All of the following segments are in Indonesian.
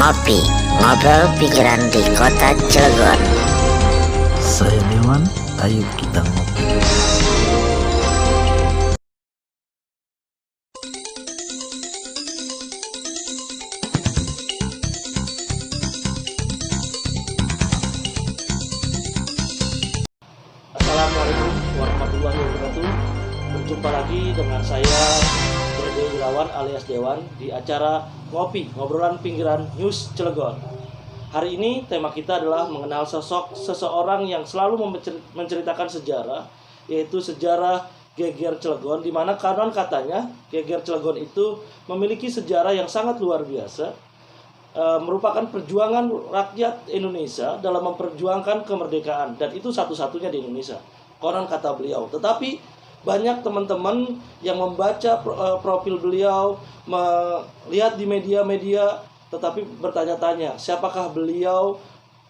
Ngopi, ngobrol pikiran di kota Cilegon. Saya Dewan, ayo kita ngopi. Assalamualaikum warahmatullahi wabarakatuh. Berjumpa lagi dengan saya Dede Irawan alias Dewan di acara Ngopi, Ngobrolan Pinggiran News Cilegon. Hari ini tema kita adalah mengenal sosok seseorang yang selalu menceritakan sejarah, yaitu sejarah Geger Cilegon, di mana konon katanya Geger Cilegon itu memiliki sejarah yang sangat luar biasa, merupakan perjuangan rakyat Indonesia dalam memperjuangkan kemerdekaan, dan itu satu-satunya di Indonesia, konon kata beliau. Tetapi banyak teman-teman yang membaca profil beliau, melihat di media-media, tetapi bertanya-tanya siapakah beliau,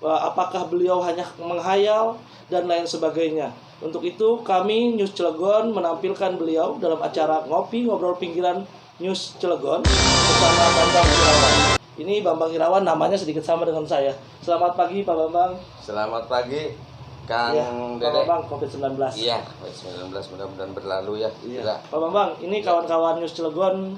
apakah beliau hanya menghayal, dan lain sebagainya. Untuk itu kami News Cilegon menampilkan beliau dalam acara Ngopi Ngobrol Pinggiran News Cilegon bersama Bambang Irawan. Ini Bambang Irawan, namanya sedikit sama dengan saya. Selamat pagi Pak Bambang. Selamat pagi Kang Ya, Dede. Pak Bambang, COVID-19. Iya, COVID-19 mudah-mudahan berlalu ya. Iya. Pak Bambang, ini kawan-kawan News Cilegon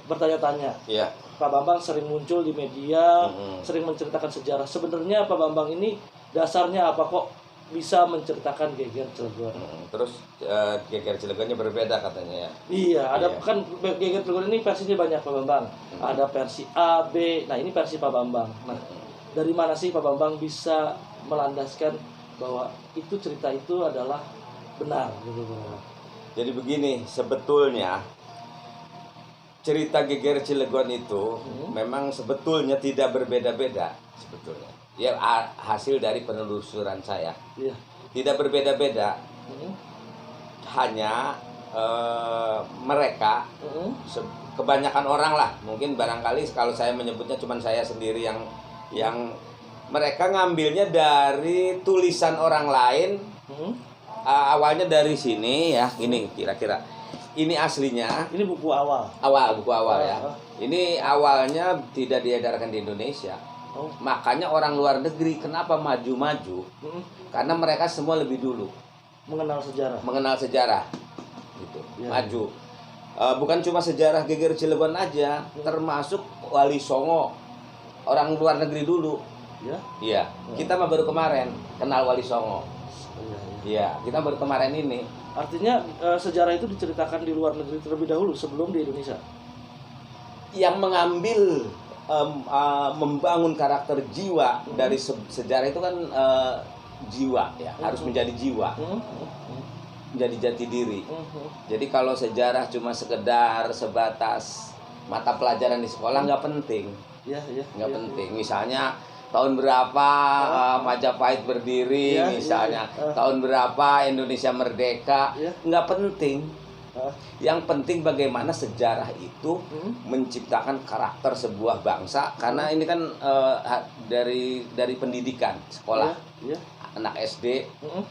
bertanya-tanya. Iya. Pak Bambang sering muncul di media, sering menceritakan sejarah. Sebenarnya Pak Bambang ini dasarnya apa kok bisa menceritakan Geger Cilegon? Terus Geger Cilegonnya berbeda katanya ya. Iya, ada Iya. kan Geger Cilegon ini versinya banyak Pak Bambang. Ada versi A, B. Nah, ini versi Pak Bambang. Nah, dari mana sih Pak Bambang bisa melandaskan bahwa itu cerita itu adalah benar gitu? Jadi begini, sebetulnya cerita Geger Cilegon itu memang sebetulnya tidak berbeda-beda sebetulnya. Ya hasil dari penelusuran saya. Iya. Tidak berbeda-beda. Hanya mereka kebanyakan orang lah, mungkin barangkali kalau saya menyebutnya cuma saya sendiri yang mereka ngambilnya dari tulisan orang lain. Awalnya dari sini ya, ini kira-kira ini aslinya. Ini buku awal. Buku awal ya. Ini awalnya tidak diedarkan di Indonesia. Makanya orang luar negeri kenapa maju-maju? Karena mereka semua lebih dulu Mengenal sejarah gitu. Ya. Maju. Bukan cuma sejarah Geger Cilegon aja, termasuk Wali Songo. Orang luar negeri dulu. Ya. Iya, kita mah baru kemarin kenal Wali Songo. Iya, kita baru kemarin ini. Artinya sejarah itu diceritakan di luar negeri terlebih dahulu sebelum di Indonesia. Yang mengambil membangun karakter jiwa dari sejarah itu kan jiwa ya, harus menjadi jiwa, menjadi jati diri. Jadi kalau sejarah cuma sekedar sebatas mata pelajaran di sekolah nggak penting, nggak penting. Misalnya tahun berapa Majapahit berdiri, misalnya tahun berapa Indonesia merdeka, nggak penting. Yang penting bagaimana sejarah itu menciptakan karakter sebuah bangsa, karena ini kan dari pendidikan sekolah. Anak SD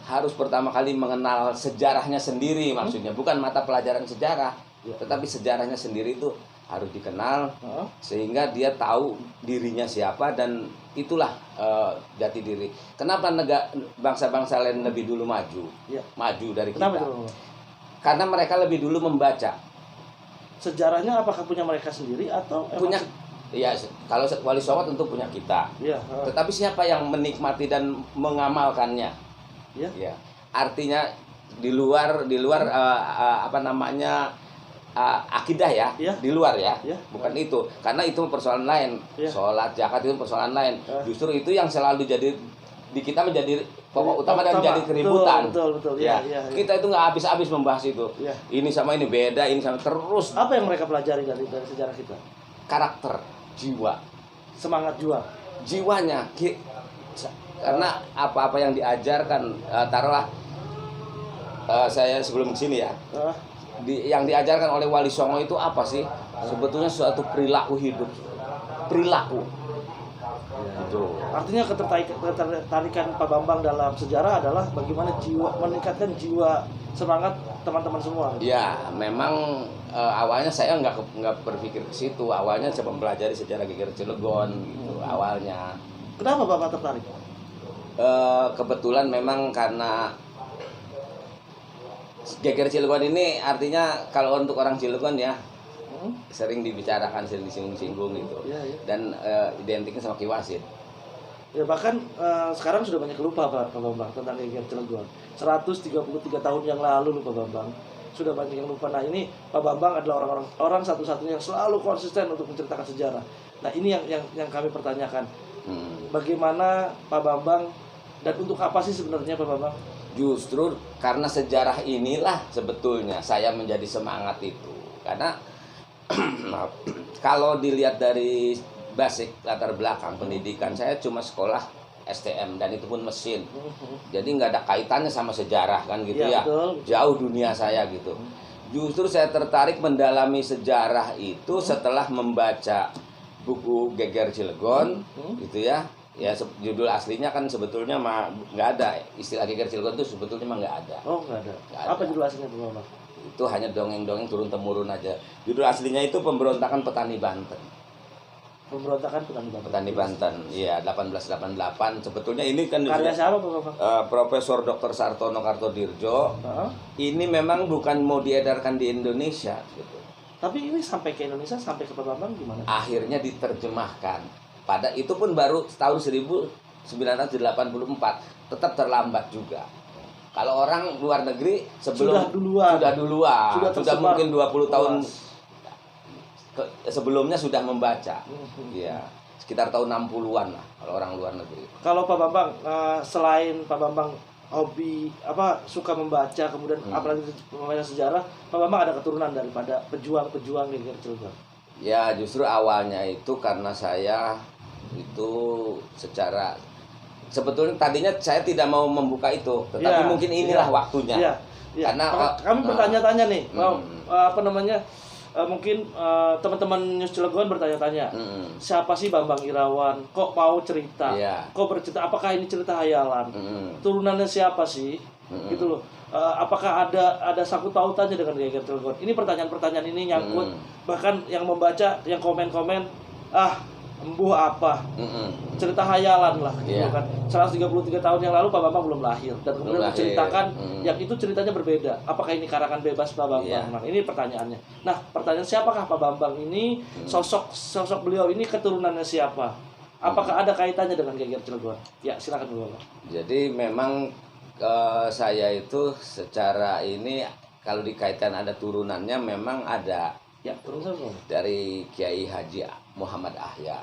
harus pertama kali mengenal sejarahnya sendiri, maksudnya bukan mata pelajaran sejarah, tetapi sejarahnya sendiri itu harus dikenal sehingga dia tahu dirinya siapa, dan itulah jati diri. Kenapa bangsa-bangsa lain lebih dulu maju dari kita? Kenapa itu? Karena mereka lebih dulu membaca. Sejarahnya apakah punya mereka sendiri atau Punya, ya kalau Wali Songo tentu punya kita. Tetapi siapa yang menikmati dan mengamalkannya? Ya. Artinya di luar akidah ya, di luar ya, bukan itu. Karena itu persoalan lain. Sholat, zakat itu persoalan lain. Justru itu yang selalu jadi di kita menjadi pokok utama dan menjadi keributan. Betul. Ya. Kita itu nggak habis-habis membahas itu. Ini sama ini beda, ini sama terus. Apa yang mereka pelajari dari sejarah kita? Karakter, jiwa, Semangat juang. jiwanya. Karena apa-apa yang diajarkan, taruhlah saya sebelum kesini ya, yang diajarkan oleh Wali Songo itu apa sih? Sebetulnya suatu perilaku hidup, perilaku. Itu. Artinya ketertarikan Pak Bambang dalam sejarah adalah bagaimana meningkatkan jiwa semangat teman-teman semua. Ya, memang awalnya saya nggak berpikir ke situ. Awalnya saya mempelajari sejarah Geger Cilegon gitu awalnya. Kenapa Bapak tertarik? Kebetulan memang karena Geger Cilegon ini artinya kalau untuk orang Cilegon ya sering dibicarakan, sering disinggung-singgung gitu. Ya. Dan identiknya sama Ki Wasid. Ya bahkan sekarang sudah banyak lupa Pak Bambang tentang Geger Cilegon. 133 tahun yang lalu Pak Bambang sudah banyak yang lupa. Nah ini Pak Bambang adalah orang satu-satunya yang selalu konsisten untuk menceritakan sejarah. Nah ini yang kami pertanyakan. Bagaimana Pak Bambang dan untuk apa sih sebenarnya Pak Bambang? Justru karena sejarah inilah sebetulnya saya menjadi semangat itu. Karena kalau dilihat dari basic latar belakang pendidikan, saya cuma sekolah STM dan itu pun mesin. Jadi nggak ada kaitannya sama sejarah kan gitu ya. Betul. Jauh dunia saya gitu. Justru saya tertarik mendalami sejarah itu setelah membaca buku Geger Cilegon gitu ya. Ya judul aslinya kan sebetulnya nggak ada, istilah Geger Cilegon itu sebetulnya mah nggak ada. Oh nggak ada. Apa judul aslinya Pak Bambang? Itu hanya dongeng-dongeng turun-temurun aja. Judul aslinya itu Pemberontakan Petani Banten. Pemberontakan Petani Banten, iya 1888. Sebetulnya ini kan karya siapa Pak Bambang? Profesor Dr. Sartono Kartodirjo. Ini memang bukan mau diedarkan di Indonesia gitu. Tapi ini sampai ke Indonesia, sampai ke Pak Bambang gimana? Akhirnya diterjemahkan. Pada itu pun baru tahun 1984. Tetap terlambat juga. Kalau orang luar negeri sudah duluan. Sudah mungkin 20 tahun sebelumnya sudah membaca. Ya, sekitar tahun 60-an lah kalau orang luar negeri. Kalau Pak Bambang selain Pak Bambang hobi suka membaca, kemudian apalagi membaca sejarah, Pak Bambang ada keturunan daripada pejuang-pejuang Geger Cilegon? Ya, justru awalnya itu karena saya itu sebetulnya tadinya saya tidak mau membuka itu, tetapi mungkin inilah waktunya. Ya. Karena kami bertanya-tanya nih, mungkin teman-teman News Cilegon bertanya-tanya, siapa sih Bambang Irawan? Kok mau cerita? Kok bercerita? Apakah ini cerita hayalan? Turunannya siapa sih? Gitu loh. Apakah ada sangkut pautannya dengan Geger Cilegon? Ini pertanyaan-pertanyaan ini nyangkut. Bahkan yang membaca, yang komen-komen, embuh apa? Cerita hayalan lah gitu kan. 133 tahun yang lalu Pak Bambang belum lahir dan kemudian menceritakan yang itu ceritanya berbeda. Apakah ini karangan bebas Pak Bambang? Nah, ini pertanyaannya. Nah, pertanyaan siapakah Pak Bambang ini? Sosok beliau ini keturunannya siapa? Apakah ada kaitannya dengan Geger Cilegon? Ya, silakan Pak Bambang. Jadi memang saya itu secara ini kalau dikaitkan ada turunannya memang ada. Ya, turunan dari Kiai Haji Muhammad Ahya.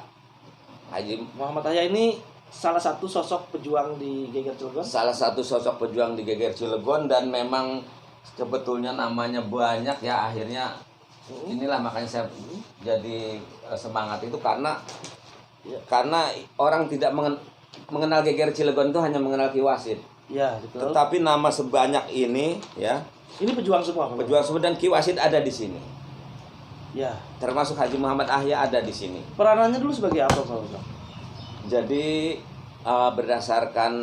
Haji Muhammad Ahya ini salah satu sosok pejuang di Geger Cilegon. Salah satu sosok pejuang di Geger Cilegon dan memang sebetulnya namanya banyak ya, akhirnya inilah makanya saya jadi semangat itu karena orang tidak mengenal Geger Cilegon itu hanya mengenal Ki Wasid. Ya, betul. Tetapi nama sebanyak ini ya. Ini pejuang semua. Pejuang semua dan Ki Wasid ada di sini. Ya. Termasuk Haji Muhammad Ahya ada di sini. Peranannya dulu sebagai apa Pak Bambang? Jadi berdasarkan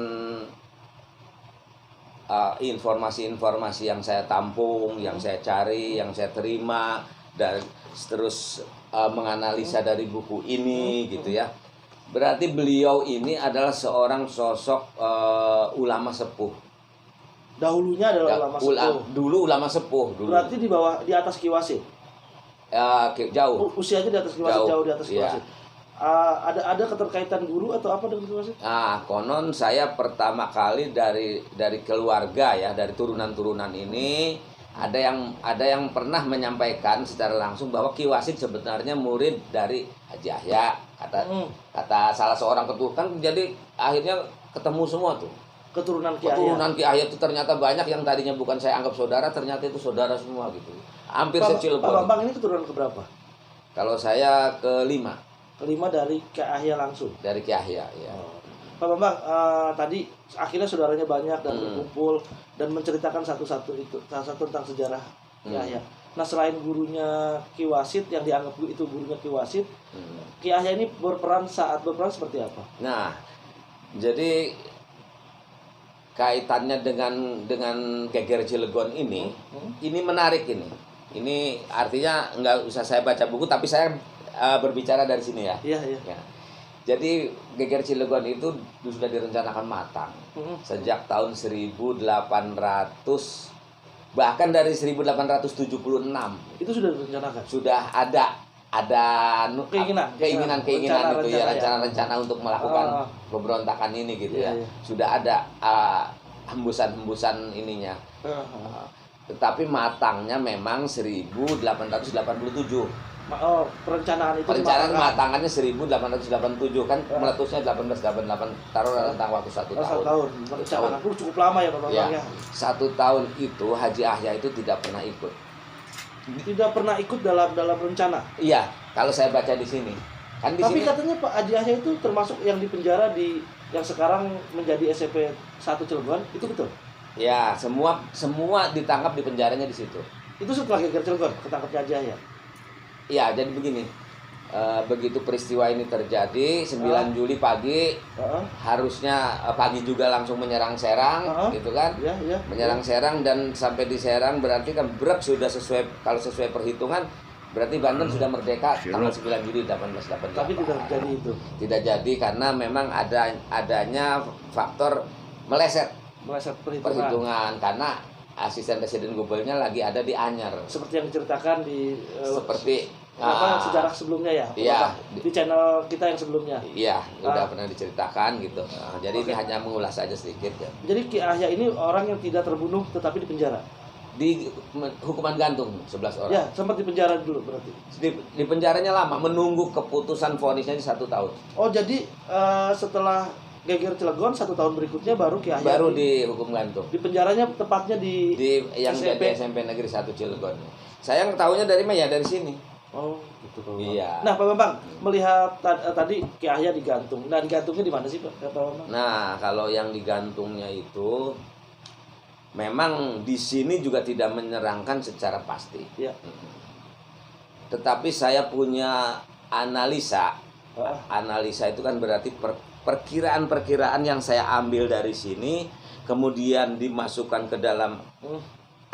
informasi-informasi yang saya tampung, yang saya cari, yang saya terima dan terus menganalisa dari buku ini gitu ya. Berarti beliau ini adalah seorang sosok ulama sepuh. Dahulunya adalah ulama sepuh. Dulu ulama sepuh dulu. Berarti di atas Ki Wasid. Jauh. Usianya di atas Ki Wasid, jauh di atas Ki Wasid. Ada keterkaitan guru atau apa dengan Ki Wasid? Konon saya pertama kali dari keluarga ya, dari turunan-turunan ini ada yang pernah menyampaikan secara langsung bahwa Ki Wasid sebenarnya murid dari Haji Ahya, kata salah seorang keturunan. Jadi akhirnya ketemu semua tuh. Keturunan Ki Ahya itu ternyata banyak yang tadinya bukan saya anggap saudara, ternyata itu saudara semua gitu. Hampir secil Pak Bambang ini keturunan keberapa? Kalau saya kelima. Kelima dari Ki Ahya langsung. Dari Ki Ahya, ya. Pak Bambang, tadi akhirnya saudaranya banyak dan berkumpul dan menceritakan satu-satu tentang sejarah Ki Ahya. Nah selain gurunya Ki Wasit yang dianggap itu gurunya Ki Wasit, Ki Yahya ini saat berperan seperti apa? Nah, jadi kaitannya dengan Geger Cilegon ini menarik ini. Ini artinya nggak usah saya baca buku, tapi saya berbicara dari sini ya. Iya, iya. Ya. Jadi Geger Cilegon itu sudah direncanakan matang sejak tahun 1800, bahkan dari 1876 Itu sudah direncanakan. sudah ada keinginan Rencana itu ya, ya. rencana untuk melakukan pemberontakan ini gitu Iya, ya. iya. Sudah ada hembusan ininya. Tetapi matangnya memang 1887. Perencanaan itu Perencanaan dimatangkan. matangannya 1887 kan, meletusnya 1888, taruh rentang waktu 1 tahun. 1 tahun. Perencanaan cukup lama ya Bapak Ya, ya. 1 tahun itu Haji Yahya itu tidak pernah ikut. Tidak pernah ikut dalam rencana. Iya, kalau saya baca di sini. Kan di Tapi sini katanya Pak Haji Yahya itu termasuk yang dipenjara yang sekarang menjadi SMP 1 Cilegon, itu betul? ya semua ditangkap di penjaranya di situ. Itu setelah Geger Cilegon ketangkapnya Haji Yahya. Iya, jadi begini. Begitu peristiwa ini terjadi 9 Juli pagi, harusnya pagi juga langsung menyerang Serang, gitu kan? Iya, iya. Menyerang Serang, dan sampai di Serang berarti kan sudah kalau sesuai perhitungan berarti Banten sudah merdeka tanggal 9 Juli 1888. Tapi tidak terjadi itu. Tidak jadi karena memang adanya faktor meleset perhitungan karena asisten residen gubernurnya lagi ada di Anyar. Seperti yang diceritakan di sejarah sebelumnya ya. Iya, di channel kita yang sebelumnya. Iya, udah pernah diceritakan gitu. Jadi ini hanya mengulas saja sedikit ya. Jadi Ki Yahya ini orang yang tidak terbunuh tetapi di penjara. Di hukuman gantung 11 orang. Ya, sempat di penjara dulu berarti. Di penjaranya lama, menunggu keputusan vonisnya di 1 tahun. Oh, jadi setelah Geger Cilegon 1 tahun berikutnya baru Ki Yahya Baru dihukum gantung. di penjaranya tepatnya di Yang jadi SMP Negeri 1 Cilegon. Saya tahunya dari mana ya, dari sini. Oh, gitu Pak Bambang. Iya. Nah, Pak Bambang melihat tadi Ki Yahya digantung. Nah, digantungnya di mana sih Pak Bambang? Nah, kalau yang digantungnya itu memang di sini juga tidak menyerangkan secara pasti. Ya. Tetapi saya punya analisa. Analisa itu kan berarti perkiraan-perkiraan yang saya ambil dari sini kemudian dimasukkan ke dalam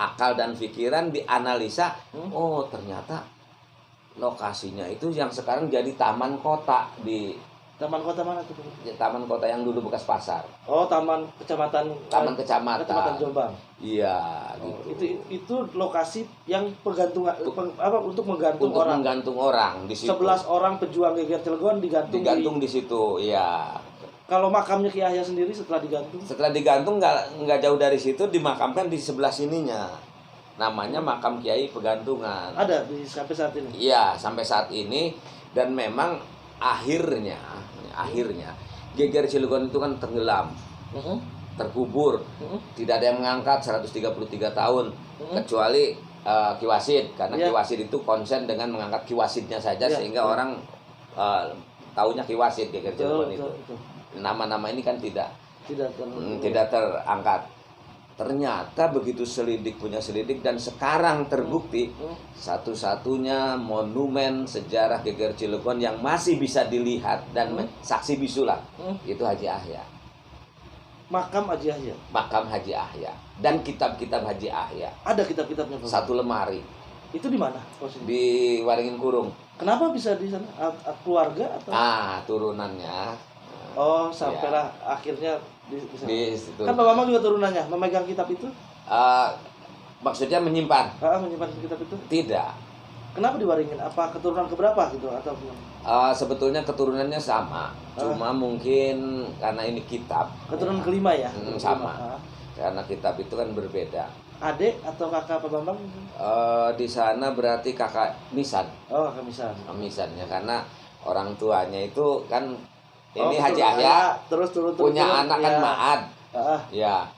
akal dan pikiran, dianalisa. Oh, ternyata lokasinya itu yang sekarang jadi taman kota di Taman kota mana tuh? taman kota yang dulu bekas pasar. Oh, taman kecamatan Kecamatan Jombang. Iya, gitu. Itu lokasi yang untuk menggantung Untuk orang. menggantung orang di situ. 11 orang pejuang Geger Cilegon digantung di situ, ya. Kalau makamnya Ki Yahya sendiri setelah digantung? Setelah digantung nggak jauh dari situ dimakamkan di sebelah sininya. Namanya makam Kiai Pegantungan. Ada sampai saat ini. Iya, sampai saat ini, dan memang akhirnya Geger Cilegon itu kan tenggelam. Terkubur. Tidak ada yang mengangkat 133 tahun kecuali Ki Wasit, karena Ki Wasit itu konsen dengan mengangkat Ki Wasitnya saja sehingga orang taunya Ki Wasit Geger Cilegon itu. Nama-nama ini kan tidak terangkat. Ternyata begitu punya selidik dan sekarang terbukti satu-satunya monumen sejarah Geger Cilegon yang masih bisa dilihat dan saksi bisu lah itu Haji Yahya. Makam Haji Yahya. Makam Haji Yahya dan kitab-kitab Haji Yahya. Ada kitab-kitabnya Pak? 1 lemari. Itu di mana posisinya? Di Waringin Kurung. Kenapa bisa di sana? Keluarga atau? Turunannya. Oh, sampailah akhirnya di sana. Di situ. Kan Pak Bambang juga turunannya memegang kitab itu? Maksudnya menyimpan? Menyimpan kitab itu? Tidak. Kenapa diwaringin? Apa keturunan keberapa gitu atau? Sebetulnya keturunannya sama, cuma mungkin karena ini kitab. Keturunan kelima ya? Sama. Karena kitab itu kan berbeda. Adik atau kakak Pak Bambang? Di sana berarti kakak Misan. Oh, kakak Misan. Misannya karena orang tuanya itu kan ini Haji Yahya terus punya anak kan Ma'ad. Ya.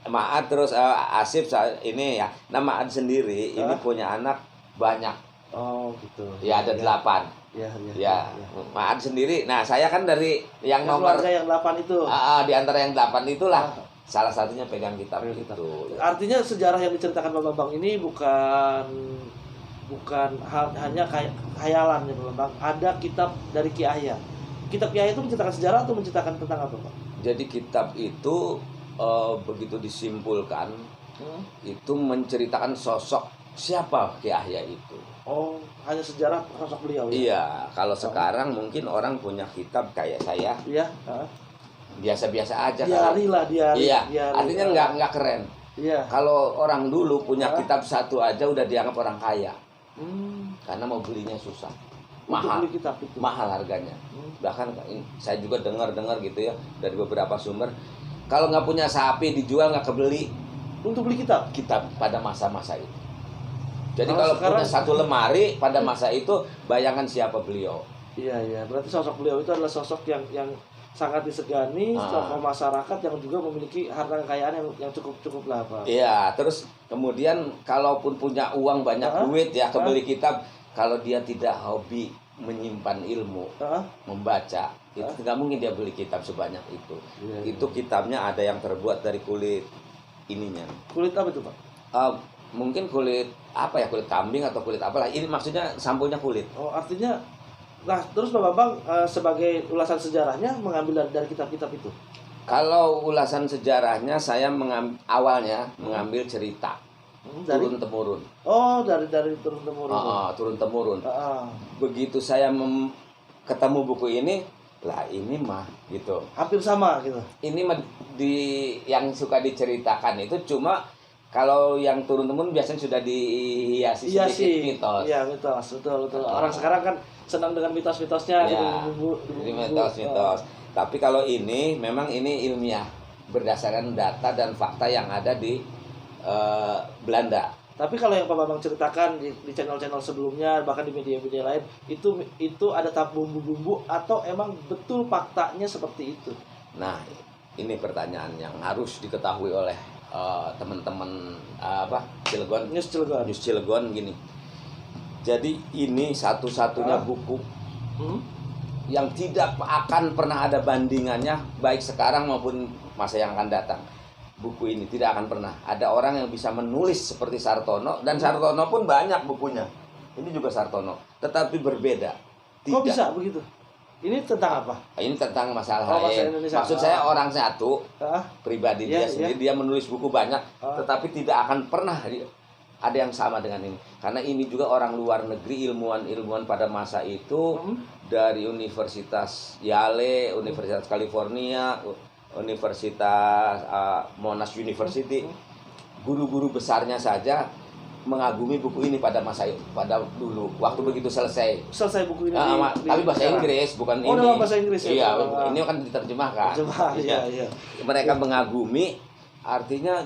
Ma'ad terus Asif ini ya. Nah, Ma'ad sendiri ini punya anak banyak. Oh, gitu. Ya, ada 8. Ya. Ma'ad sendiri. Nah, saya kan dari yang nomor keluarga yang 8 itu. Di antara yang 8 itulah. salah satunya pegang kitab Pegang kitab. itu. Artinya sejarah yang diceritakan Pak Bambang ini bukan hanya khayalan ya Pak Bambang. Ada kitab dari Ki Ahya. Kitab Ki Ahya itu menceritakan sejarah atau menceritakan tentang apa Pak? Jadi kitab itu begitu disimpulkan itu menceritakan sosok siapa Ki Ahya itu. Oh, hanya sejarah sosok beliau ya? Iya, kalau sekarang mungkin orang punya kitab kayak saya Iya, biasa-biasa aja. diari lah, diari. Iya, diari. artinya nggak keren. Iya. Kalau orang dulu punya kitab satu aja udah dianggap orang kaya, karena mau belinya susah, Untuk mahal, beli kitab itu. mahal harganya. Bahkan saya juga dengar gitu ya dari beberapa sumber, kalau nggak punya sapi dijual nggak kebeli Untuk beli kitab. kitab pada masa-masa itu. Jadi Kalau kalau sekarang- punya satu lemari pada masa itu, bayangkan siapa beliau. Iya. Berarti sosok beliau itu adalah sosok yang sangat disegani, tokoh masyarakat yang juga memiliki harta kekayaan yang cukup lah Pak. Iya, terus kemudian kalaupun punya uang banyak duit ya kebeli kitab, kalau dia tidak hobi menyimpan ilmu, membaca, itu nggak mungkin dia beli kitab sebanyak itu. Iya. Itu kitabnya ada yang terbuat dari kulit ininya. Kulit apa itu Pak? Mungkin kulit apa ya, kulit kambing atau kulit apalah. Ini maksudnya sampulnya kulit. Oh, artinya nah terus Pak Bambang sebagai ulasan sejarahnya mengambil dari kitab-kitab itu. Kalau ulasan sejarahnya saya awalnya mengambil cerita Dari turun temurun. Oh, dari turun temurun. Turun temurun. Begitu saya ketemu buku ini, lah ini mah gitu. Hampir sama gitu. Ini mah yang suka diceritakan itu cuma kalau yang turun temurun biasanya sudah dihiasi Iya sedikit sih. mitos. Iya, mitos. Betul. Orang sekarang kan senang dengan mitos-mitosnya gitu. Ya, jadi mitos-mitos. Tapi kalau ini memang ini ilmiah berdasarkan data dan fakta yang ada di Belanda. Tapi kalau yang Pak Bambang ceritakan di channel-channel sebelumnya, bahkan di media-media lain, itu ada bumbu-bumbu atau emang betul faktanya seperti itu? Nah, ini pertanyaan yang harus diketahui oleh teman-teman Cilegon, News Cilegon. News Cilegon gini. Jadi ini satu-satunya buku yang tidak akan pernah ada bandingannya baik sekarang maupun masa yang akan datang. Buku ini tidak akan pernah ada orang yang bisa menulis seperti Sartono, dan Sartono pun banyak bukunya. Ini juga Sartono, tetapi berbeda. Kok bisa begitu? Ini tentang apa? Ini tentang masalah bahasa lain. Indonesia. Maksud saya orang satu pribadi Iya, dia sendiri, dia menulis buku banyak, tetapi tidak akan pernah ada yang sama dengan ini. Karena ini juga orang luar negeri, ilmuwan pada masa itu dari Universitas Yale, Universitas California, Universitas Monash University, guru-guru besarnya saja mengagumi buku ini pada masa itu, pada dulu waktu begitu selesai buku ini tapi bahasa Inggris, bukan ini. dalam bahasa Inggris ya? Iya, ini kan diterjemahkan. Iya. Mereka mengagumi, artinya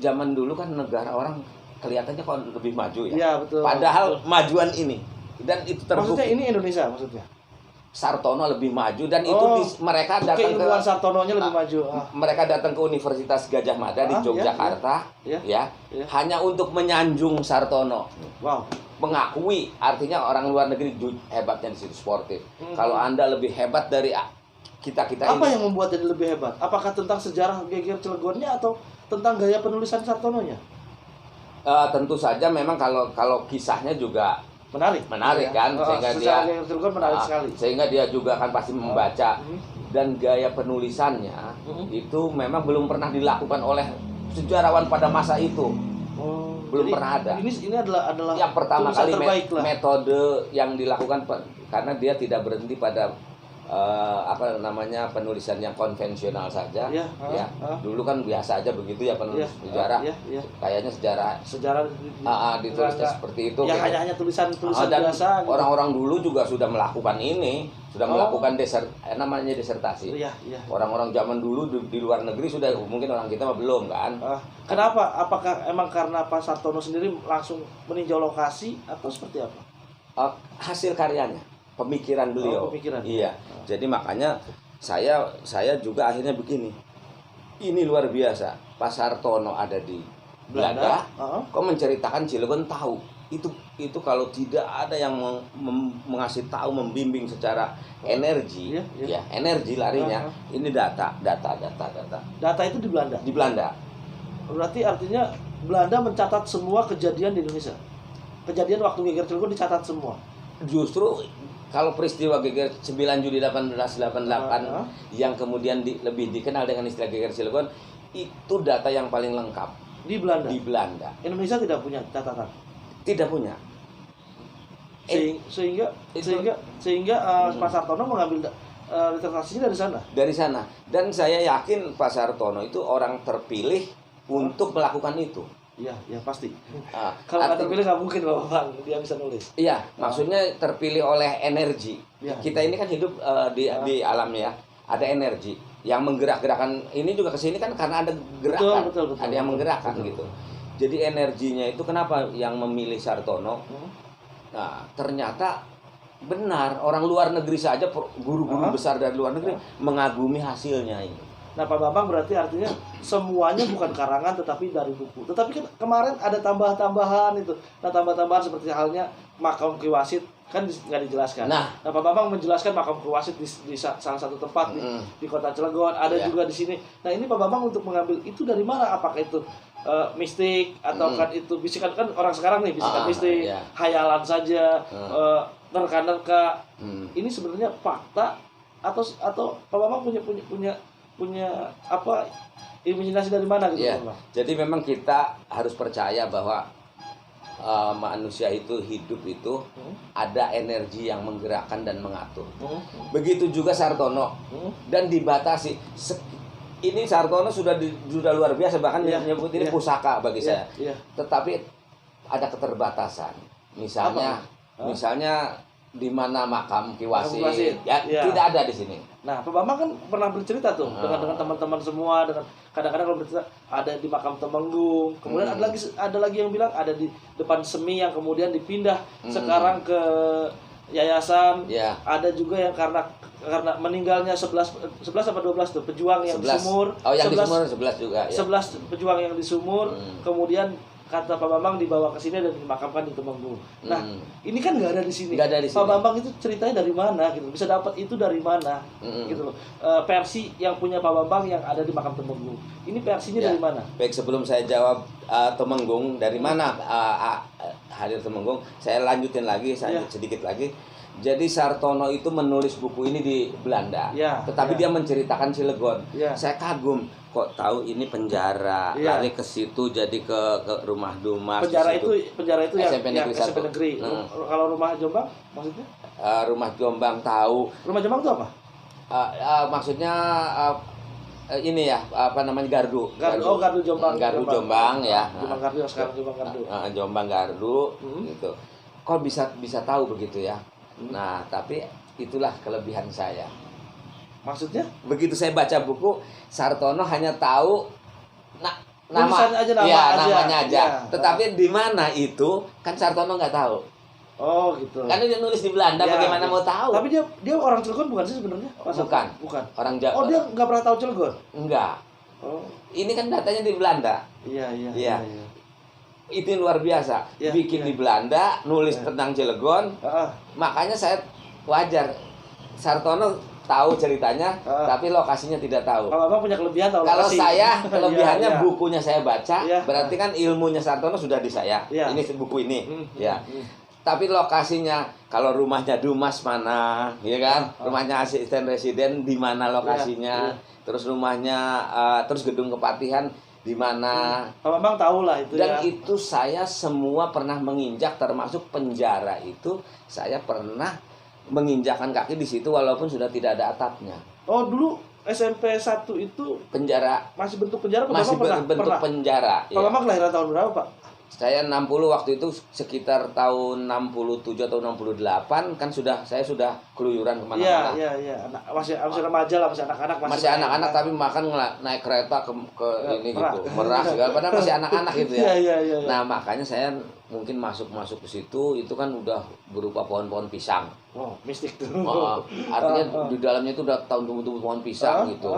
zaman dulu kan negara orang kelihatannya kok lebih maju ya. Iya, betul. Padahal majuan ini dan itu terbukti. Maksudnya ini Indonesia maksudnya? Sartono lebih maju dan itu mereka datang ke Sartononya lebih maju. Mereka datang ke Universitas Gajah Mada di Yogyakarta hanya untuk menyanjung Sartono. Wow. Mengakui, artinya orang luar negeri hebatnya di situ sportif. Kalau Anda lebih hebat dari kita Apa ini. yang membuat jadi lebih hebat? Apakah tentang sejarah geger Cilegonnya atau tentang gaya penulisan Sartononya? Tentu saja memang kalau kisahnya juga menarik kan, sehingga dia menarik sekali. Sehingga dia juga kan pasti membaca, dan gaya penulisannya itu memang belum pernah dilakukan oleh sejarawan pada masa itu. Belum pernah ada. Ini adalah yang pertama kali metode yang dilakukan, karena dia tidak berhenti pada penulisan yang konvensional saja. Dulu kan biasa aja begitu ya penulis sejarah. Kayaknya sejarah ditulisnya seperti itu. Yang hanya tulisan dan biasa. Orang-orang dulu juga sudah melakukan ini, sudah melakukan namanya disertasi. Orang-orang zaman dulu di luar negeri sudah, mungkin orang kita mah belum kan. Kenapa? Apakah emang karena Pak Sartono sendiri langsung meninjau lokasi atau seperti apa? Hasil karyanya, pemikiran beliau. Iya. Jadi makanya saya juga akhirnya begini. Ini luar biasa. Pak Sartono ada di Belanda, kok menceritakan Cilegon tahu. itu kalau tidak ada yang mengasih tahu, membimbing secara energi, Iya. ya energi larinya, ini data. Data itu di Belanda. Di Belanda. Berarti artinya Belanda mencatat semua kejadian di Indonesia. Kejadian waktu geger Cilegon dicatat semua. Justru kalau peristiwa geger 9 Juli 1888 yang kemudian lebih dikenal dengan istilah geger Cilegon, itu data yang paling lengkap Di Belanda. di Belanda. Indonesia tidak punya catatan. Tidak punya. Sehingga Pak Sartono mengambil literasinya dari sana. Dari sana. Dan saya yakin Pak Sartono itu orang terpilih untuk melakukan itu. Iya, ya pasti. Ah, Kalau nggak terpilih nggak mungkin Bang dia bisa nulis. Iya, maksudnya terpilih oleh energi. Ya. Kita ini kan hidup di alam ya, ada energi yang menggerak-gerakan. Ini juga kesini kan karena ada gerakan, Betul. ada yang menggerakkan gitu. Jadi energinya itu kenapa yang memilih Sartono? Nah, ternyata benar orang luar negeri saja, guru-guru besar dari luar negeri mengagumi hasilnya ini. Nah, Pak Bambang berarti artinya semuanya bukan karangan tetapi dari buku. Tetapi kan kemarin ada tambah-tambahan itu. Nah, tambah-tambahan seperti halnya makam Ki Wasit kan nggak dijelaskan. Nah, Pak Bambang menjelaskan makam Ki Wasit di salah satu tempat di kota Cilegon, ada juga di sini. Nah, ini Pak Bambang untuk mengambil itu dari mana? Apakah itu mistik atau kan itu bisikan, kan orang sekarang nih bisikan mistik, hayalan saja, nerka-nerka. Ini sebenarnya fakta atau Pak Bambang punya apa imajinasi dari mana gitu, ya. Bang? Jadi memang kita harus percaya bahwa manusia itu hidup itu ada energi yang menggerakkan dan mengatur. Begitu juga Sartono dan dibatasi. Ini Sartono sudah luar biasa, bahkan menyebut ini pusaka bagi saya. Tetapi ada keterbatasan. Misalnya di mana makam Ki Wasit, tidak ada di sini. Nah, Pak Bambang kan pernah bercerita tuh dengan teman-teman semua, dengan kadang-kadang kalau bercerita ada di makam Temenggung, kemudian ada lagi yang bilang ada di depan Semi yang kemudian dipindah sekarang ke yayasan. Ada juga yang karena meninggalnya 11 apa 12 tuh pejuang yang 11. di sumur. Oh, yang 11, di sumur 11 juga ya. 11 pejuang yang di sumur, kemudian kata Pak Bambang dibawa ke sini dan dimakamkan di Temenggung. Nah, ini kan nggak ada di sini. Nggak ada di sini. Pak Bambang itu ceritanya dari mana gitu? Bisa dapat itu dari mana? Gitu loh. Versi yang punya Pak Bambang yang ada di makam Temenggung. Ini versinya dari mana? Baik, sebelum saya jawab Temenggung dari mana hadir Temenggung, saya lanjutin lagi sedikit lagi. Jadi Sartono itu menulis buku ini di Belanda, tetapi dia menceritakan Cilegon. Saya kagum, kok tahu ini penjara, lari ke situ jadi ke rumah Dumas. Penjara itu yang SMP Negeri. SMP Negeri. Kalau rumah Jombang maksudnya? Rumah Jombang tahu. Rumah Jombang itu apa? Maksudnya ini ya, apa namanya, Gardu. Gardu Jombang. Gardu Jombang ya. Jombang Gardu sekarang Jombang Gardu. Jombang Gardu gitu. Kok bisa tahu begitu ya? Nah, tapi itulah kelebihan saya. Maksudnya? Begitu saya baca buku, Sartono hanya tahu namanya aja. Tetapi di mana itu kan Sartono nggak tahu. Oh, gitu. Karena dia nulis di Belanda, bagaimana mau tahu? Tapi dia orang Cilegon bukan sih sebenarnya? Bukan. Orang Jawa. Oh, dia nggak pernah tahu Cilegon? Enggak. Oh. Ini kan datanya di Belanda. Iya. Itu luar biasa. Bikin di Belanda, nulis tentang Cilegon. Makanya saya wajar Sartono tahu ceritanya, tapi lokasinya tidak tahu. Kalau Abang punya kelebihan tahu Kalau lokasi. saya kelebihannya bukunya saya baca, berarti kan ilmunya Sartono sudah di saya. Ini buku ini, Tapi lokasinya, kalau rumahnya Dumas mana, ya kan? Rumahnya asisten residen di mana lokasinya? Terus rumahnya, terus gedung kepatihan di mana. Pak Bambang tahu lah itu. Dan itu saya semua pernah menginjak, termasuk penjara itu saya pernah menginjakkan kaki di situ walaupun sudah tidak ada atapnya. Oh, dulu SMP 1 itu penjara, masih bentuk penjara. Masih bentuk penjara. Pak Bambang kelahiran tahun berapa, Pak? Saya 60 waktu itu, sekitar tahun 67 atau 68 kan saya sudah keluyuran kemana-mana. Iya. Masih remaja lah, masih anak-anak. Masih anak-anak tapi makan naik kereta ke ini gitu, Merak segala, padahal masih anak-anak gitu ya. Iya. Nah, makanya saya mungkin masuk ke situ, itu kan udah berupa pohon-pohon pisang. Oh, mistik tuh. Artinya di dalamnya itu udah tahun tumbuh pohon pisang gitu.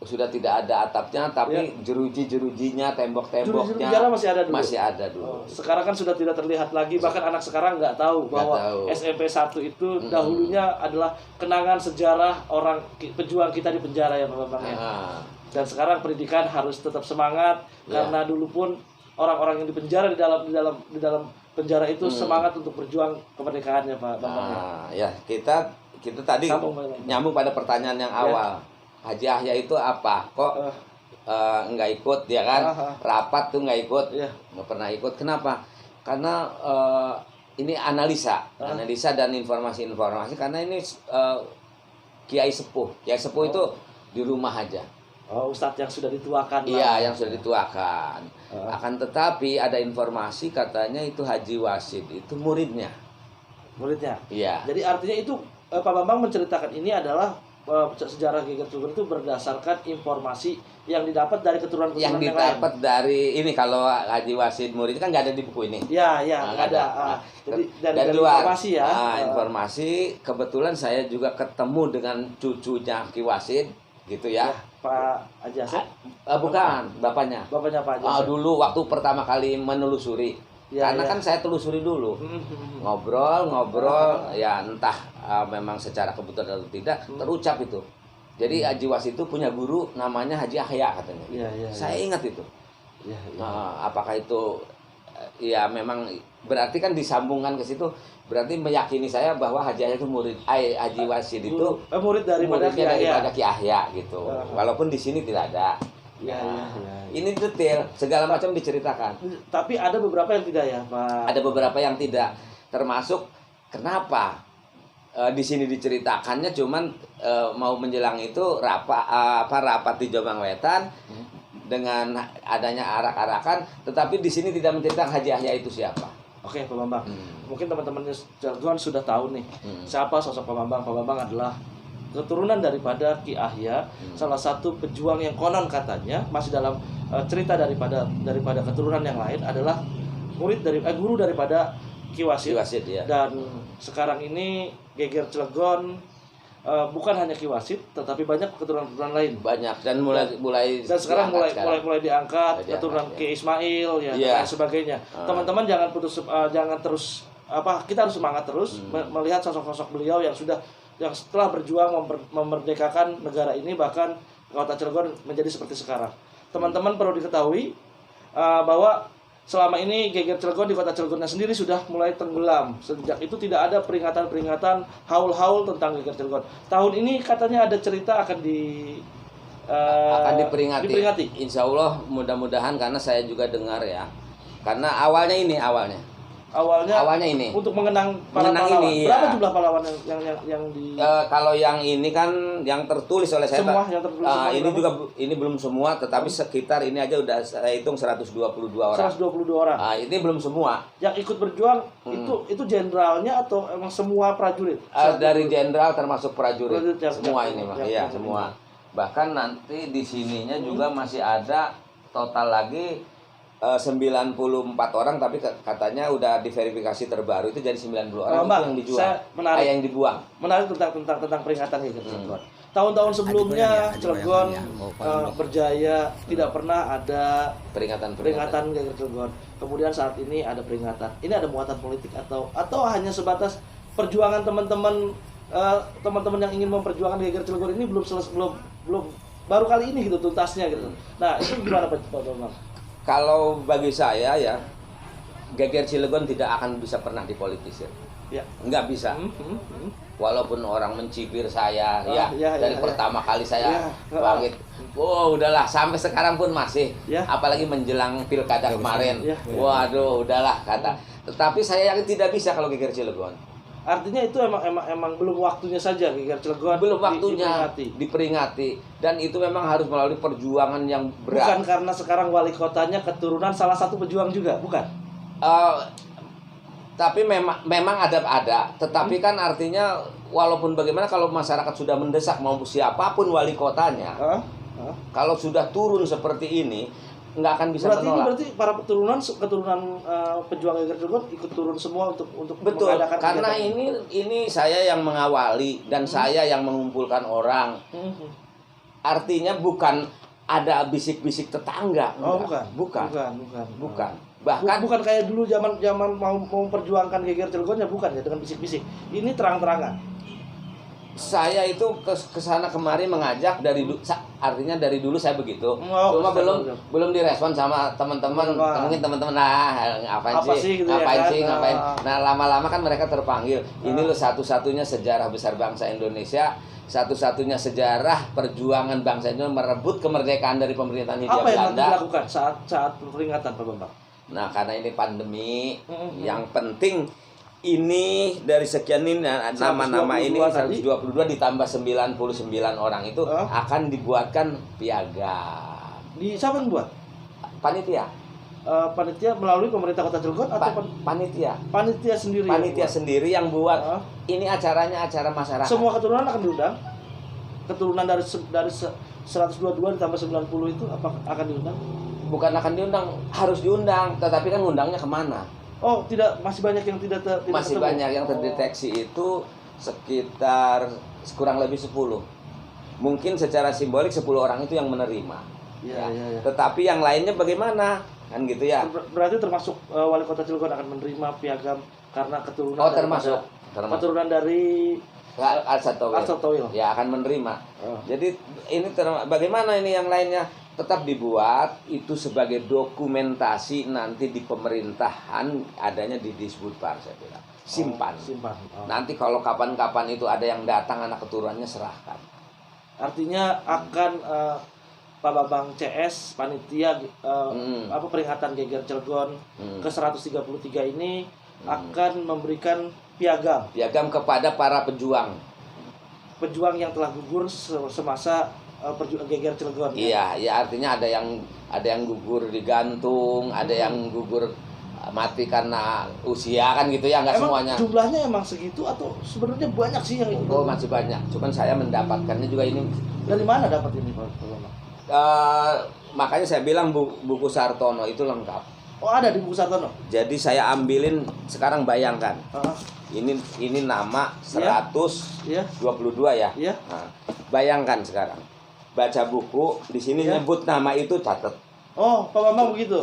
sudah tidak ada atapnya, tapi jeruji-jerujinya, tembok-temboknya Jeruji masih ada dulu. Masih ada dulu. Sekarang kan sudah tidak terlihat lagi, bahkan anak sekarang nggak tahu bahwa SMP 1 itu dahulunya adalah kenangan sejarah orang pejuang kita di penjara ya Pak Bambang ya. Dan sekarang pendidikan harus tetap semangat karena dulu pun orang-orang yang di penjara di dalam penjara itu semangat untuk berjuang kemerdekaannya Pak Bambang ya. Ya, kita tadi nyambung pada pertanyaan yang awal. Haji Yahya itu apa? Kok nggak ikut ya kan? Rapat tuh nggak ikut, nggak pernah ikut. Kenapa? Karena ini analisa dan informasi-informasi. Karena ini Kiai Sepuh itu di rumah aja. Ustadz yang sudah dituakan. Iya, yang sudah dituakan. Akan tetapi ada informasi katanya itu Haji Wasid itu muridnya. Muridnya. Iya. Jadi artinya itu Pak Bambang menceritakan ini adalah sejarah Geger Cilegon itu berdasarkan informasi yang didapat dari keturunan-keturunan yang didapat dari ini. Kalau Haji Wasid murid kan nggak ada di buku ini. Iya, nggak ada. Jadi dari luar informasi ya. Informasi kebetulan saya juga ketemu dengan cucunya Ki Wasid gitu ya. Pak Haji Asep? Bukan, bapaknya. Bapaknya Pak Haji Asep. Dulu waktu pertama kali menelusuri. Karena kan saya telusuri dulu. Ngobrol, ya entah memang secara kebetulan atau tidak terucap itu. Jadi Haji Wasid itu punya guru namanya Haji Yahya katanya. Saya ingat itu. Apakah itu ya memang berarti kan disambungkan ke situ, berarti meyakini saya bahwa Haji Yahya itu murid Haji Wasid itu murid daripada Ki Yahya gitu. Walaupun di sini tidak ada. Ini detail, segala macam diceritakan. Tapi ada beberapa yang tidak ya, Pak. Ada beberapa yang tidak, termasuk kenapa di sini diceritakannya cuman mau menjelang itu rapat di Jombang Wetan dengan adanya arak-arakan, tetapi di sini tidak menceritakan Haji Yahya itu siapa. Oke, Pak Bambang. Mungkin teman-teman Cilegon sudah tahu nih siapa sosok Pak Bambang. Pak Bambang adalah keturunan daripada Ki Yahya, salah satu pejuang yang konon katanya masih dalam cerita daripada keturunan yang lain adalah guru daripada Ki Wasid. Ya. Dan sekarang ini Geger Cilegon bukan hanya Ki Wasid, tetapi banyak keturunan-keturunan lain. Banyak dan mulai sekarang mulai diangkat keturunan Ki Ismail dan lain sebagainya. Teman-teman jangan terus kita harus semangat terus melihat sosok-sosok beliau yang setelah berjuang memerdekakan negara ini, bahkan kota Cilegon menjadi seperti sekarang. Teman-teman perlu diketahui bahwa selama ini Geger Cilegon di kota Cilegonnya sendiri sudah mulai tenggelam. Sejak itu tidak ada peringatan-peringatan haul-haul tentang Geger Cilegon. Tahun ini katanya ada cerita akan diperingati. Insya Allah mudah-mudahan, karena saya juga dengar ya. Karena awalnya ini untuk mengenang para pahlawan. Ini, berapa jumlah pahlawan yang di kalau yang ini kan yang tertulis oleh saya semua yang tertulis ini berapa? Juga ini belum semua, tetapi sekitar ini aja udah saya hitung 122 orang. 122 orang. Ini belum semua. Yang ikut berjuang itu jenderalnya atau emang semua prajurit? Dari jenderal termasuk prajurit semua ini mah. Iya, semua. Bahkan nanti di sininya juga masih ada total lagi 94 orang, tapi katanya udah diverifikasi terbaru itu jadi 90 orang. Itu yang dijual. Yang dibuang. Menarik tentang peringatan Geger Cilegon. Tahun-tahun sebelumnya Cilegon berjaya, tidak pernah ada peringatan Geger Cilegon. Kemudian saat ini ada peringatan. Ini ada muatan politik atau hanya sebatas perjuangan teman-teman yang ingin memperjuangkan Geger Cilegon ini belum baru kali ini gitu tuntasnya gitu. Nah, itu gimana Pak Bambang? Kalau bagi saya ya, Geger Cilegon tidak akan bisa pernah dipolitisir. Nggak bisa. Walaupun orang mencibir saya, dari pertama kali saya bangkit, udahlah, sampai sekarang pun masih. Apalagi menjelang pilkada kemarin, waduh, udahlah kata. Tetapi saya yakin tidak bisa kalau Geger Cilegon. Artinya itu emang belum waktunya saja Geger Cilegon belum waktunya diperingati, dan itu memang harus melalui perjuangan yang berat. Bukan karena sekarang wali kotanya keturunan salah satu pejuang juga, bukan? Tapi memang ada, tetapi kan artinya walaupun bagaimana kalau masyarakat sudah mendesak mau siapapun wali kotanya, kalau sudah turun seperti ini nggak akan bisa menolak. Berarti para keturunan pejuang Geger Cilegon ikut turun semua untuk betul, mengadakan karena ini saya yang mengawali dan saya yang mengumpulkan orang. Artinya bukan ada bisik-bisik tetangga. Oh, enggak. bukan. Bukan. Bahkan Bukan kayak dulu zaman mau memperjuangkan geger Cilegon ya, bukan ya dengan bisik-bisik. Ini terang-terangan. saya itu ke sana kemari mengajak artinya dari dulu saya begitu. Cuma belum direspon sama teman-teman. Mungkin teman-teman ngapain sih gitu ya, ngapain. Nah, lama-lama kan mereka terpanggil. Ini loh satu-satunya sejarah besar bangsa Indonesia, satu-satunya sejarah perjuangan bangsa Indonesia merebut kemerdekaan dari pemerintahan Hindia Apa yang Belanda. dilakukan saat peringatan Pak Bambang? Nah, karena ini pandemi, yang penting ini dari sekian ini nama-nama ini 122 ditambah 99 orang itu akan dibuatkan piagam. Di siapa yang buat? Panitia. Panitia melalui pemerintah Kota Cilegon atau panitia? Panitia sendiri. Panitia sendiri yang buat. Ini acaranya acara masyarakat. Semua keturunan akan diundang. Keturunan dari 122 ditambah 90 itu apa akan diundang? Bukan akan diundang, harus diundang. Tetapi kan undangnya kemana? Oh, masih banyak yang tidak masih ketemu. Banyak yang terdeteksi itu sekitar kurang lebih 10. Mungkin secara simbolik 10 orang itu yang menerima. Ya. Tetapi yang lainnya bagaimana? Kan gitu ya. Berarti termasuk wali kota Cilegon akan menerima piagam karena keturunan. Oh, termasuk. Keturunan dari Arsatowil. Ya, akan menerima. Jadi ini bagaimana ini yang lainnya? Tetap dibuat itu sebagai dokumentasi nanti di pemerintahan, adanya di Disbudpar, saya bilang. Simpan. Nanti kalau kapan-kapan itu ada yang datang anak keturunannya, serahkan. Artinya akan Pak Bambang CS panitia peringatan geger Cilegon ke 133 ini akan memberikan piagam kepada para pejuang yang telah gugur semasa geger Cilegon. Iya, ya artinya ada yang gugur digantung, ada yang gugur mati karena usia, kan gitu ya, nggak semuanya. Jumlahnya emang segitu atau sebenarnya banyak sih yang ikut? Oh, masih banyak. Cuman saya mendapatkannya juga ini. Dari mana dapat ini, Pak Bambang? Makanya saya bilang buku Sartono itu lengkap. Oh, ada di buku Sartono. Jadi saya ambilin, sekarang bayangkan. Ini nama 122 ya. Iya. Nah, bayangkan sekarang. Baca buku, di sini nyebut nama itu, catat. Oh, Pak Bambang begitu.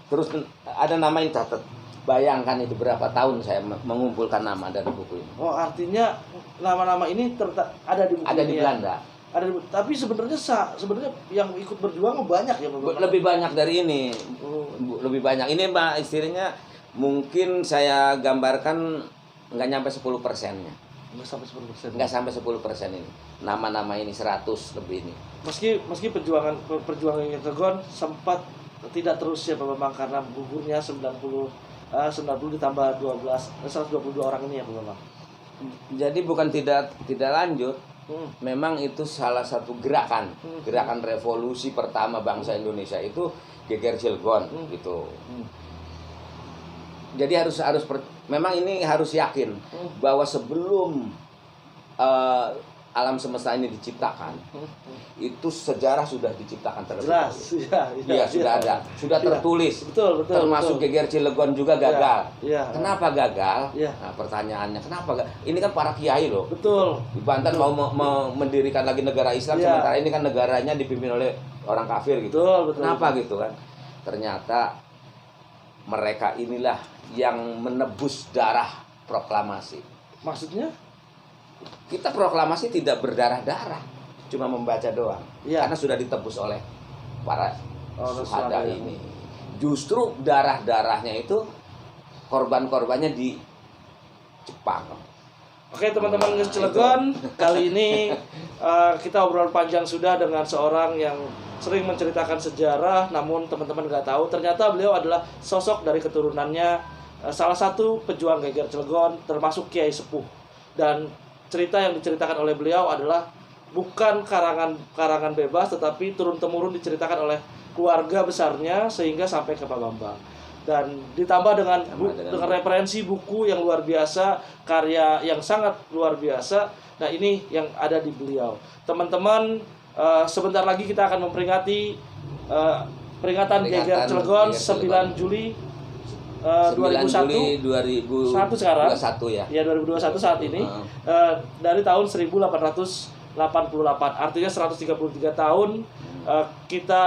Terus ada nama yang catat. Bayangkan itu berapa tahun saya mengumpulkan nama dari buku ini. Oh, artinya nama-nama ini ada di buku ada ini di Belanda. Tapi sebenarnya yang ikut berjuang banyak ya, Pak Bambang. Lebih banyak dari ini. Lebih banyak. Ini Mbak, istilahnya mungkin saya gambarkan nggak nyampe 10%-nya. Nggak sampai 10%. Nggak sampai 10% ini. Nama-nama ini 100 lebih ini. Meski perjuangan Cilegon sempat tidak terus ya Pak Bambang karena gugurnya 90 ditambah 122 orang ini ya Pak Bambang. Jadi bukan tidak lanjut. Memang itu salah satu gerakan revolusi pertama bangsa Indonesia itu geger Cilegon gitu. Jadi memang ini harus yakin bahwa sebelum alam semesta ini diciptakan, itu sejarah sudah diciptakan terlebih dahulu. Iya, sudah ada, sudah tertulis. Betul. Termasuk geger Cilegon juga gagal. Iya. Kenapa gagal? Iya. Nah, pertanyaannya kenapa? Ini kan para kiai loh. Betul. Di Banten mau mendirikan lagi negara Islam, sementara ini kan negaranya dipimpin oleh orang kafir gitu. Betul. Kenapa gitu kan? Ternyata mereka inilah yang menebus darah proklamasi. Maksudnya? Kita proklamasi tidak berdarah-darah, cuma membaca doang. Karena sudah ditebus oleh para syuhada ini. Justru darah-darahnya itu korban-korbannya di Jepang. Oke teman-teman Cilegon, kali ini kita obrol panjang sudah dengan seorang yang sering menceritakan sejarah, namun teman-teman nggak tahu ternyata beliau adalah sosok dari keturunannya salah satu pejuang geger Cilegon, termasuk Kiai Sepuh. Dan cerita yang diceritakan oleh beliau adalah bukan karangan bebas, tetapi turun-temurun diceritakan oleh keluarga besarnya sehingga sampai ke Pak Bambang. Dan ditambah dengan referensi buku yang luar biasa, karya yang sangat luar biasa. Nah, ini yang ada di beliau. Teman-teman, sebentar lagi kita akan memperingati peringatan geger Cilegon 9 Juli 2001 sekarang. 2021 ya. Ya, 2021 saat ini. Dari tahun 1821 Artinya 133 tahun kita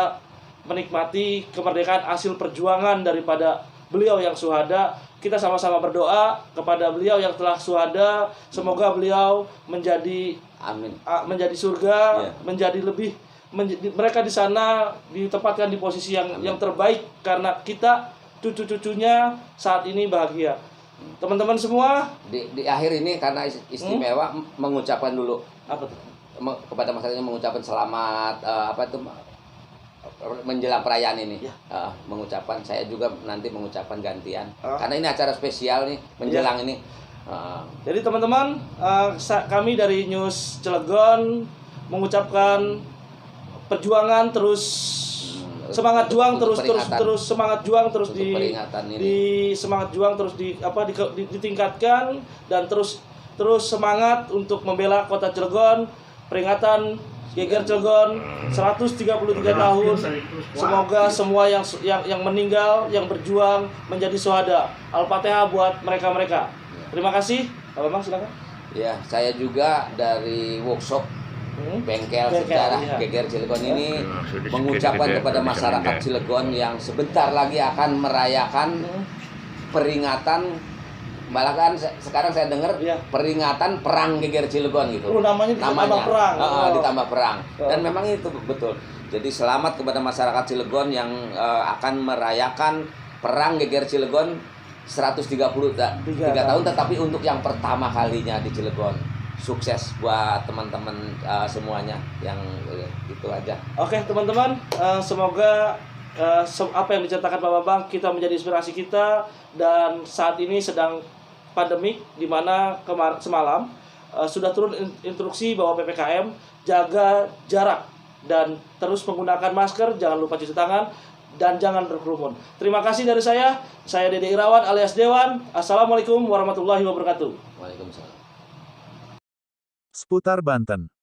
menikmati kemerdekaan hasil perjuangan daripada beliau yang syuhada. Kita sama-sama berdoa kepada beliau yang telah syuhada, semoga beliau menjadi Amin. Menjadi surga, Iya. menjadi lebih mereka di sana ditempatkan di posisi yang terbaik karena kita cucu-cucunya saat ini bahagia. Teman-teman semua, Di akhir ini karena istimewa mengucapkan dulu apa tuh? kepada masyarakatnya mengucapkan selamat menjelang perayaan ini. Ya. Mengucapkan, saya juga nanti mengucapkan gantian Ah. karena ini acara spesial nih menjelang ini. Jadi teman-teman, kami dari News Cilegon mengucapkan perjuangan terus, semangat juang untuk terus peringatan. semangat juang terus Untuk peringatan ini. di semangat juang terus ditingkatkan dan terus semangat untuk membela kota Cilegon. Peringatan Geger Cilegon 133 tahun. Semoga semua yang meninggal, yang berjuang menjadi syuhada. Al-Fatihah buat mereka-mereka. Terima kasih. Pak Bambang silakan. Ya, saya juga dari workshop Bengkel Sejarah iya. Geger Cilegon ini mengucapkan kepada masyarakat Cilegon yang sebentar lagi akan merayakan peringatan, bahkan sekarang saya dengar Iya. peringatan perang Geger Cilegon gitu. Namanya ditambah perang. Ditambah perang. Dan memang itu betul. Jadi selamat kepada masyarakat Cilegon yang akan merayakan perang Geger Cilegon 133 tahun, tetapi untuk yang pertama kalinya di Cilegon. Sukses buat teman-teman semuanya, yang itu aja. Oke teman-teman, semoga apa yang diceritakan Pak Bambang kita menjadi inspirasi kita. Dan saat ini sedang pandemik, di mana semalam sudah turun instruksi bahwa PPKM jaga jarak dan terus menggunakan masker, jangan lupa cuci tangan dan jangan berkerumun. Terima kasih dari saya Dede Irawan alias Dewan. Assalamualaikum warahmatullahi wabarakatuh. Waalaikumsalam. Seputar Banten.